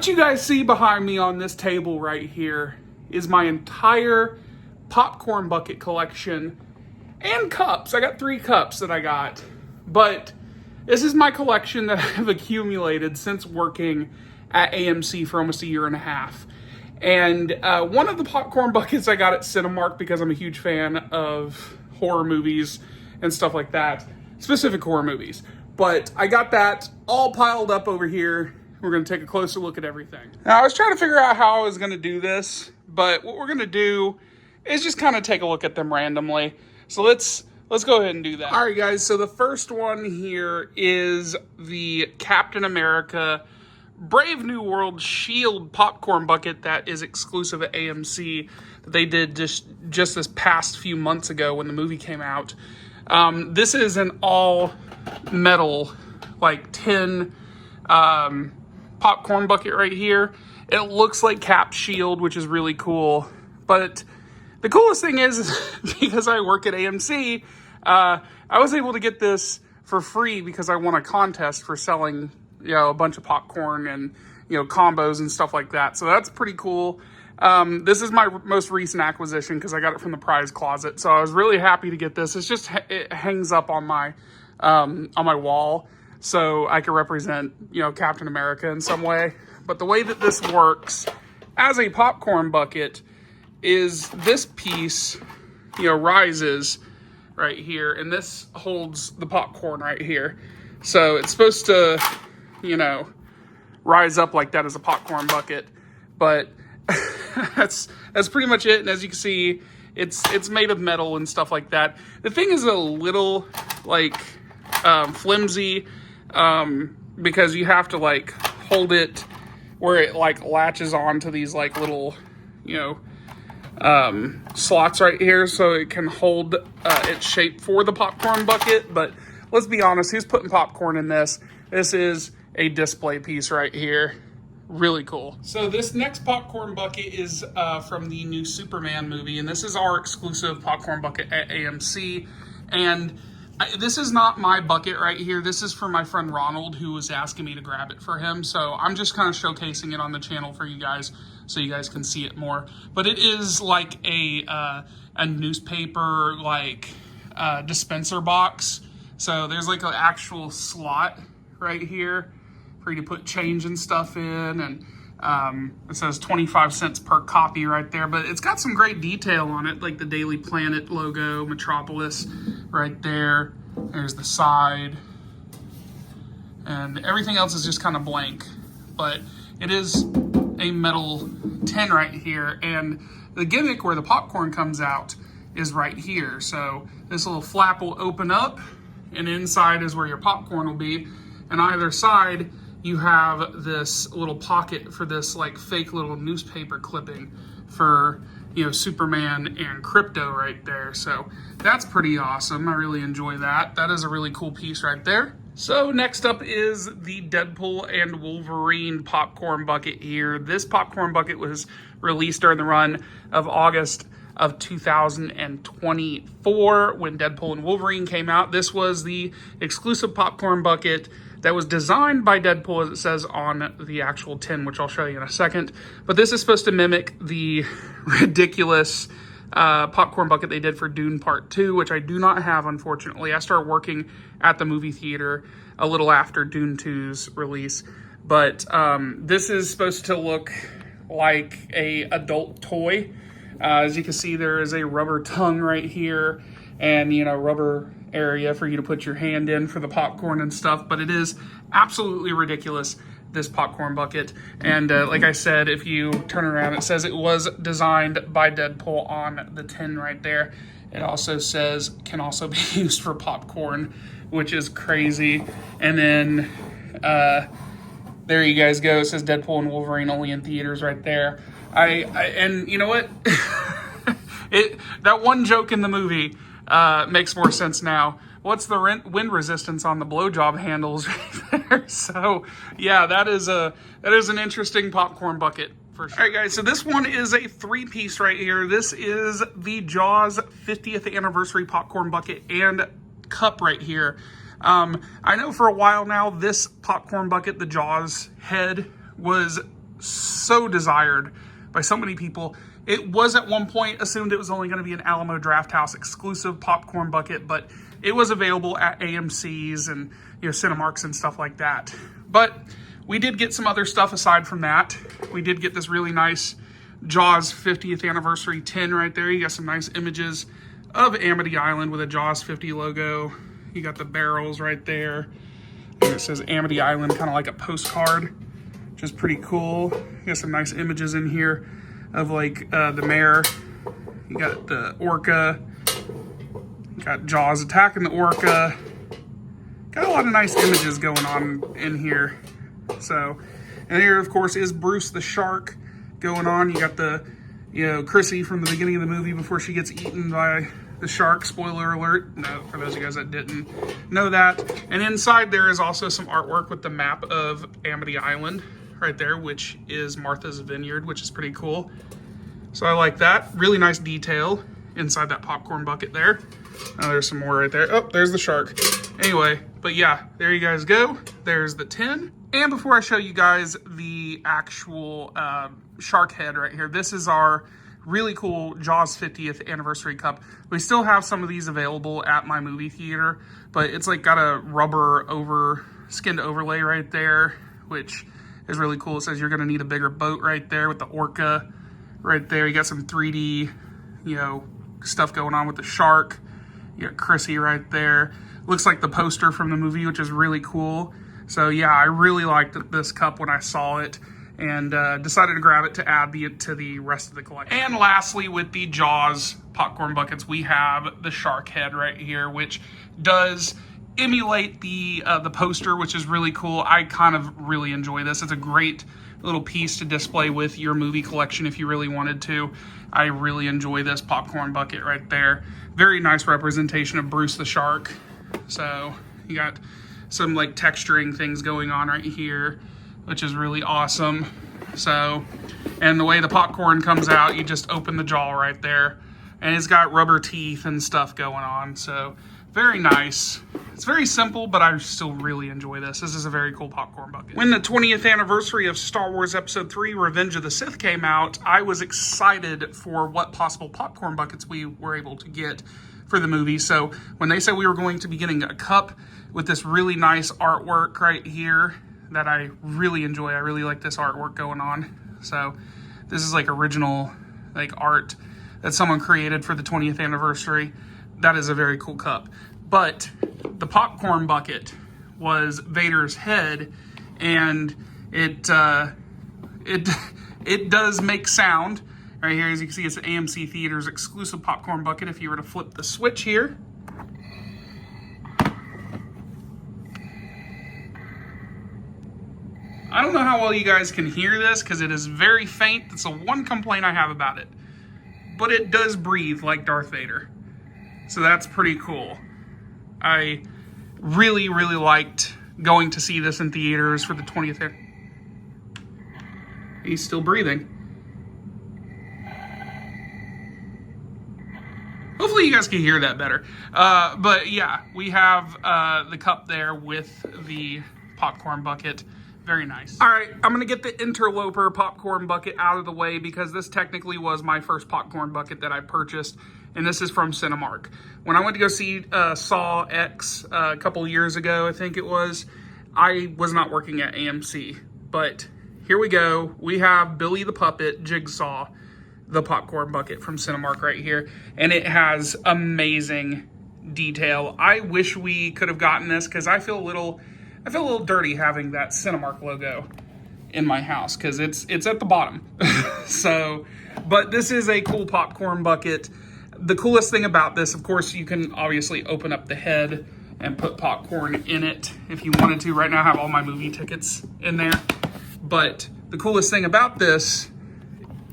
What you guys see behind me on this table right here is my entire popcorn bucket collection and cups. I got 3 cups that I got, but this is my collection that I've accumulated since working at AMC for almost a year and a half. And one of the popcorn buckets I got at Cinemark because I'm a huge fan of horror movies and stuff like that, specific horror movies. But I got that all piled up over here. We're going to take a closer look at everything. Now, I was trying to figure out how I was going to do this, but what we're going to do is just kind of take a look at them randomly. So let's go ahead and do that. All right, guys, so the first one here is the Captain America Brave New World Shield popcorn bucket that is exclusive at AMC that they did just this past few months ago when the movie came out. This is an all metal, like tin popcorn bucket right here. It looks like Cap's shield, which is really cool. But the coolest thing is because I work at AMC, I was able to get this for free because I won a contest for selling, a bunch of popcorn and, combos and stuff like that. So that's pretty cool. This is my most recent acquisition because I got it from the prize closet. So I was really happy to get this. It hangs up on my wall so I can represent, Captain America in some way. But the way that this works as a popcorn bucket is this piece, rises right here, and this holds the popcorn right here. So it's supposed to, rise up like that as a popcorn bucket. But that's pretty much it. And as you can see, it's made of metal and stuff like that. The thing is a little flimsy because you have to hold it where it latches onto these little slots right here so it can hold its shape for the popcorn bucket. But let's be honest, who's putting popcorn in this? This is a display piece right here. Really cool. So this next popcorn bucket is from the new Superman movie, and this is our exclusive popcorn bucket at AMC. And this is not my bucket right here. This is for my friend Ronald, who was asking me to grab it for him. So I'm just kind of showcasing it on the channel for you guys so you guys can see it more. But it is like a newspaper dispenser box. So there's an actual slot right here for you to put change and stuff in, and it says 25 cents per copy right there. But it's got some great detail on it, like the Daily Planet logo, Metropolis right there. There's the side, and everything else is just kind of blank. But it is a metal tin right here, and the gimmick where the popcorn comes out is right here. So this little flap will open up, and inside is where your popcorn will be. And either side, you have this little pocket for this fake little newspaper clipping for, Superman and Crypto right there. So that's pretty awesome. I really enjoy that. That is a really cool piece right there. So next up is the Deadpool and Wolverine popcorn bucket here. This popcorn bucket was released during the run of August of 2024 when Deadpool and Wolverine came out. This was the exclusive popcorn bucket that was designed by Deadpool, as it says on the actual tin, which I'll show you in a second. But this is supposed to mimic the ridiculous popcorn bucket they did for Dune Part 2, which I do not have, unfortunately. I started working at the movie theater a little after Dune 2's release. But this is supposed to look like a adult toy. As you can see, there is a rubber tongue right here and, rubber area for you to put your hand in for the popcorn and stuff. But it is absolutely ridiculous, this popcorn bucket. And like I said, if you turn around, it says it was designed by Deadpool on the tin right there. It also says can also be used for popcorn, which is crazy. And then there you guys go. It says Deadpool and Wolverine only in theaters right there. And you know what? That one joke in the movie makes more sense now. What's the wind resistance on the blowjob handles right there? So yeah, that is an interesting popcorn bucket for sure. All right, guys, so this one is a 3-piece right here. This is the Jaws 50th anniversary popcorn bucket and cup right here. I know for a while now, this popcorn bucket, the Jaws head, was so desired by so many people. It was at one point assumed it was only going to be an Alamo Drafthouse exclusive popcorn bucket, but it was available at AMC's and Cinemarks and stuff like that. But we did get some other stuff aside from that. We did get this really nice Jaws 50th anniversary tin right there. You got some nice images of Amity Island with a Jaws 50 logo. You got the barrels right there. And it says Amity Island, kind of like a postcard, which is pretty cool. You got some nice images in here of like the mayor. You got the orca. You got Jaws attacking the orca. Got a lot of nice images going on in here. So, and here of course is Bruce the shark going on. You got the, Chrissy from the beginning of the movie before she gets eaten by the shark. Spoiler alert. No, for those of you guys that didn't know that. And inside there is also some artwork with the map of Amity Island right there, which is Martha's Vineyard, which is pretty cool. So I like that. Really nice detail inside that popcorn bucket there. Oh, there's some more right there. Oh, there's the shark. Anyway, but yeah, there you guys go. There's the tin. And before I show you guys the actual shark head right here, this is our really cool Jaws 50th anniversary cup. We still have some of these available at my movie theater, but it's like got a rubber skinned overlay right there, which is really cool. It says you're gonna need a bigger boat right there with the orca right there. You got some 3D, stuff going on with the shark. You got Chrissy right there. Looks like the poster from the movie, which is really cool. So yeah, I really liked this cup when I saw it, and decided to grab it to add to the rest of the collection. And lastly, with the Jaws popcorn buckets, we have the shark head right here, which does emulate the poster, which is really cool. I kind of really enjoy this. It's a great little piece to display with your movie collection if you really wanted to. I really enjoy this popcorn bucket right there. Very nice representation of Bruce the shark. So you got some like texturing things going on right here, which is really awesome. So, and the way the popcorn comes out, you just open the jaw right there, and it's got rubber teeth and stuff going on. So very nice. It's very simple, but I still really enjoy this. This is a very cool popcorn bucket. When the 20th anniversary of Star Wars Episode 3 Revenge of the Sith came out, I was excited for what possible popcorn buckets we were able to get for the movie. So when they said we were going to be getting a cup with this really nice artwork right here that I really enjoy. I really like this artwork going on. So this is like original like art that someone created for the 20th anniversary. That is a very cool cup. But the popcorn bucket was Vader's head, and it does make sound. Right here, as you can see, it's an AMC Theaters exclusive popcorn bucket. If you were to flip the switch here, I don't know how well you guys can hear this because it is very faint. That's the one complaint I have about it. But it does breathe like Darth Vader. So that's pretty cool. I really, really liked going to see this in theaters for the 20th. He's still breathing. Hopefully you guys can hear that better. But yeah, we have the cup there with the popcorn bucket. Very nice. All right, I'm gonna get the Interloper popcorn bucket out of the way because this technically was my first popcorn bucket that I purchased, and this is from Cinemark. When I went to go see Saw X a couple years ago, I think it was, I was not working at AMC, but here we go. We have Billy the Puppet, Jigsaw, the popcorn bucket from Cinemark right here, and it has amazing detail. I wish we could have gotten this because I feel a little dirty having that Cinemark logo in my house because it's at the bottom. So, but this is a cool popcorn bucket. The coolest thing about this, of course, you can obviously open up the head and put popcorn in it if you wanted to. Right now I have all my movie tickets in there. But the coolest thing about this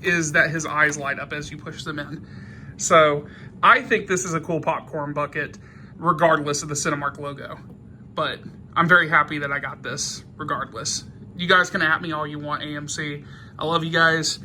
is that his eyes light up as you push them in. So I think this is a cool popcorn bucket regardless of the Cinemark logo. But I'm very happy that I got this regardless. You guys can at me all you want, AMC. I love you guys.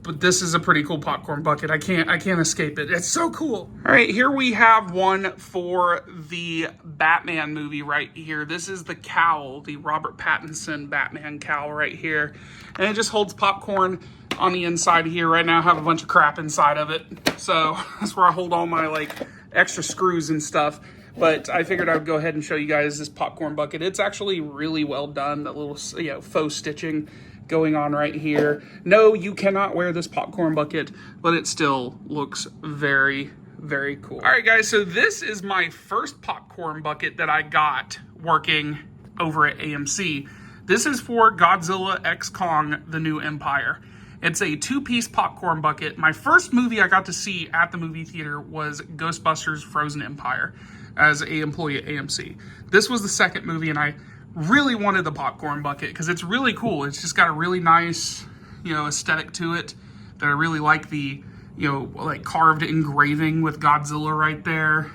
But but this is a pretty cool popcorn bucket. I can't escape it. It's so cool. All right, here we have one for the Batman movie right here. This is the cowl, the Robert Pattinson Batman cowl right here. And it just holds popcorn on the inside here. Right now I have a bunch of crap inside of it. So that's where I hold all my like extra screws and stuff. But I figured I would go ahead and show you guys this popcorn bucket. It's actually really well done. That little, faux stitching going on right here. No, you cannot wear this popcorn bucket, but it still looks very, very cool. All right, guys, so this is my first popcorn bucket that I got working over at AMC. This is for Godzilla x Kong: The New Empire. It's a 2-piece popcorn bucket. My first movie I got to see at the movie theater was Ghostbusters Frozen Empire as an employee at AMC. This was the second movie, and I really wanted the popcorn bucket because it's really cool. It's just got a really nice, aesthetic to it. That I really like the, like carved engraving with Godzilla right there.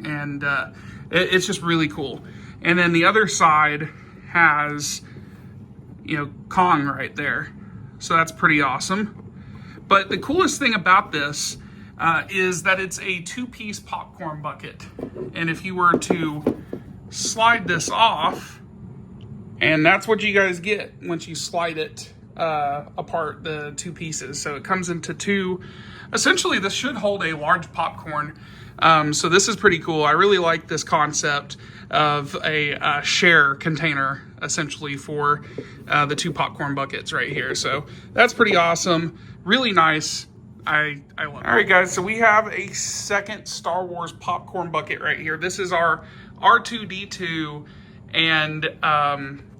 And it's just really cool. And then the other side has, Kong right there. So that's pretty awesome. But the coolest thing about this is that it's a 2-piece popcorn bucket. And if you were to slide this off, and that's what you guys get once you slide it apart, the 2 pieces. So it comes into 2. Essentially, this should hold a large popcorn. So this is pretty cool. I really like this concept of a share container, essentially, for the 2 popcorn buckets right here. So that's pretty awesome. Really nice. I love it. All right, guys, so we have a second Star Wars popcorn bucket right here. This is our R2-D2, and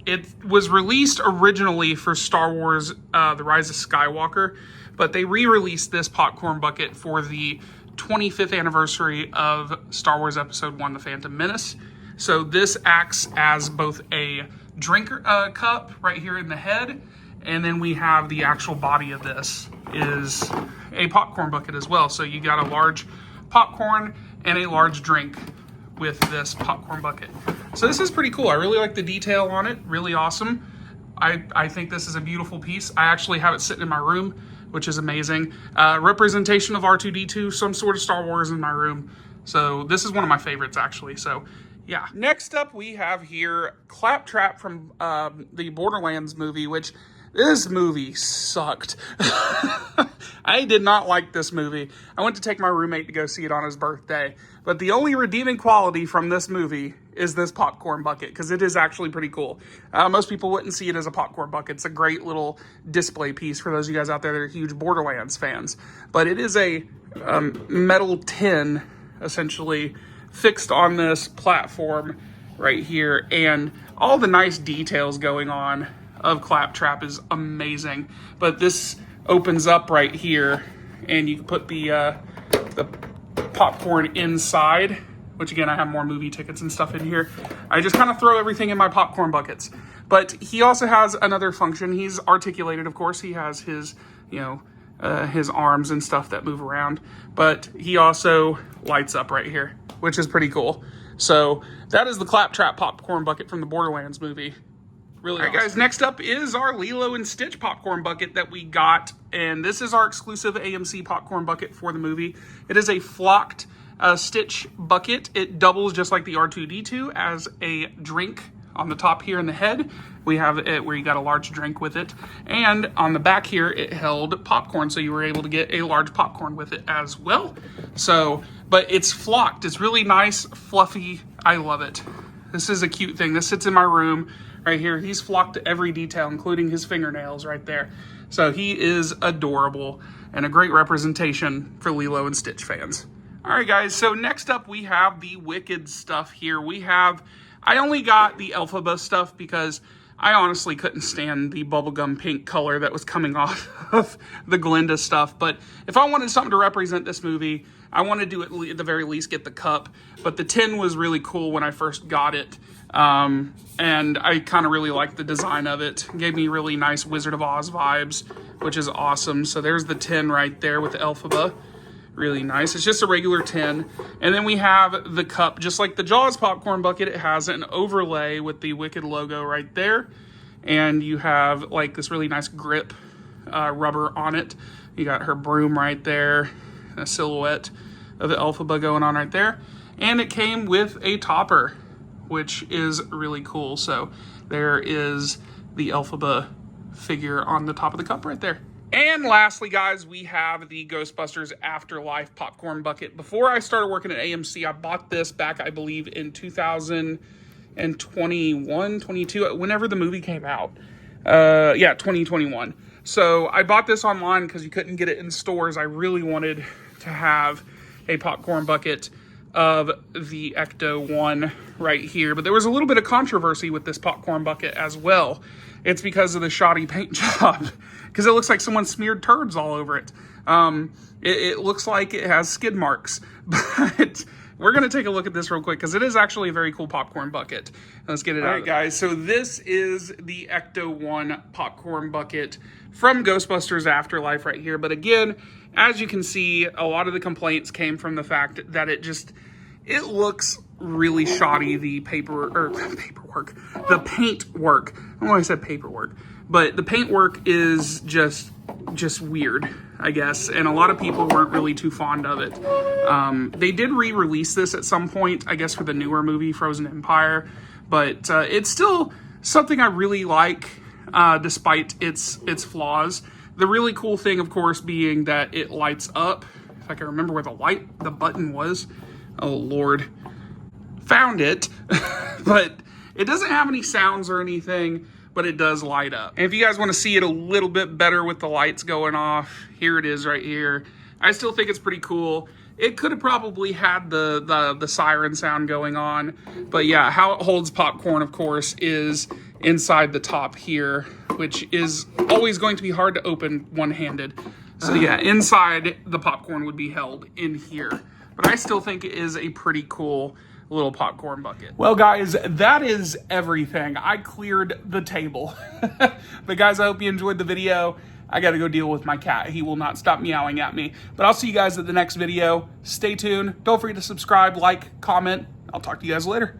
it was released originally for Star Wars The Rise of Skywalker, but they re-released this popcorn bucket for the 25th anniversary of Star Wars Episode 1, The Phantom Menace. So this acts as both a drinker cup right here in the head, and then we have the actual body of this is a popcorn bucket as well. So you got a large popcorn and a large drink with this popcorn bucket. So this is pretty cool. I really like the detail on it. Really awesome. I think this is a beautiful piece. I actually have it sitting in my room, which is amazing. Representation of R2-D2, some sort of Star Wars in my room. So this is one of my favorites, actually. So yeah. Next up, we have here Claptrap from the Borderlands movie, which this movie sucked. I did not like this movie. I went to take my roommate to go see it on his birthday. But the only redeeming quality from this movie is this popcorn bucket, because it is actually pretty cool. Most people wouldn't see it as a popcorn bucket. It's a great little display piece for those of you guys out there that are huge Borderlands fans. But it is a metal tin, essentially, fixed on this platform right here. And all the nice details going on of Claptrap is amazing. But this opens up right here, and you can put the popcorn inside, which again, I have more movie tickets and stuff in here. I just kind of throw everything in my popcorn buckets. But he also has another function. He's articulated, of course. He has his, his arms and stuff that move around. But he also lights up right here, which is pretty cool. So that is the Claptrap popcorn bucket from the Borderlands movie. Really awesome. All right, guys, next up is our Lilo and Stitch popcorn bucket that we got. And this is our exclusive AMC popcorn bucket for the movie. It is a flocked Stitch bucket. It doubles just like the R2-D2 as a drink on the top here in the head. We have it where you got a large drink with it. And on the back here, it held popcorn. So you were able to get a large popcorn with it as well. So, but it's flocked. It's really nice, fluffy. I love it. This is a cute thing. This sits in my room right here. He's flocked to every detail, including his fingernails right there. So he is adorable and a great representation for Lilo and Stitch fans. All right, guys, so next up we have the Wicked stuff here. I only got the Elphaba stuff because I honestly couldn't stand the bubblegum pink color that was coming off of the Glinda stuff. But if I wanted something to represent this movie, I wanted to at the very least get the cup. But the tin was really cool when I first got it. And I kind of really liked the design of it. It gave me really nice Wizard of Oz vibes, which is awesome. So there's the tin right there with the Elphaba. Really nice. It's just a regular tin. And then we have the cup, just like the Jaws popcorn bucket. It has an overlay with the Wicked logo right there. And you have like this really nice grip rubber on it You got her broom right there, a silhouette of the Elphaba going on right there. And it came with a topper, which is really cool. So there is the Elphaba figure on the top of the cup right there. And lastly, guys, we have the Ghostbusters Afterlife popcorn bucket. Before I started working at AMC, I bought this back, I believe, in 2021, 22, whenever the movie came out. Yeah, 2021. So I bought this online because you couldn't get it in stores. I really wanted to have a popcorn bucket of the Ecto-1 right here. But there was a little bit of controversy with this popcorn bucket as well. It's because of the shoddy paint job, because it looks like someone smeared turds all over it. It looks like it has skid marks, but we're going to take a look at this real quick because it is actually a very cool popcorn bucket. Let's get it out. All right, guys, so this is the Ecto-1 popcorn bucket from Ghostbusters Afterlife right here. But again, as you can see, a lot of the complaints came from the fact that it looks really shoddy, the paint work. I don't know why I said paperwork, but the paint work is just weird, I guess, and a lot of people weren't really too fond of it. They did re-release this at some point, I guess, for the newer movie, Frozen Empire, but it's still something I really like, despite its flaws. The really cool thing, of course, being that it lights up. If I can remember where the button was. Oh, Lord. Found it. But it doesn't have any sounds or anything, but it does light up. And if you guys want to see it a little bit better with the lights going off, here it is right here. I still think it's pretty cool. It could have probably had the siren sound going on. But yeah, how it holds popcorn, of course, is inside the top here, which is always going to be hard to open one-handed. So yeah, inside the popcorn would be held in here. But I still think it is a pretty cool little popcorn bucket. Well, guys, that is everything. I cleared the table. But guys, I hope you enjoyed the video. I got to go deal with my cat. He will not stop meowing at me. But I'll see you guys at the next video. Stay tuned. Don't forget to subscribe, like, comment. I'll talk to you guys later.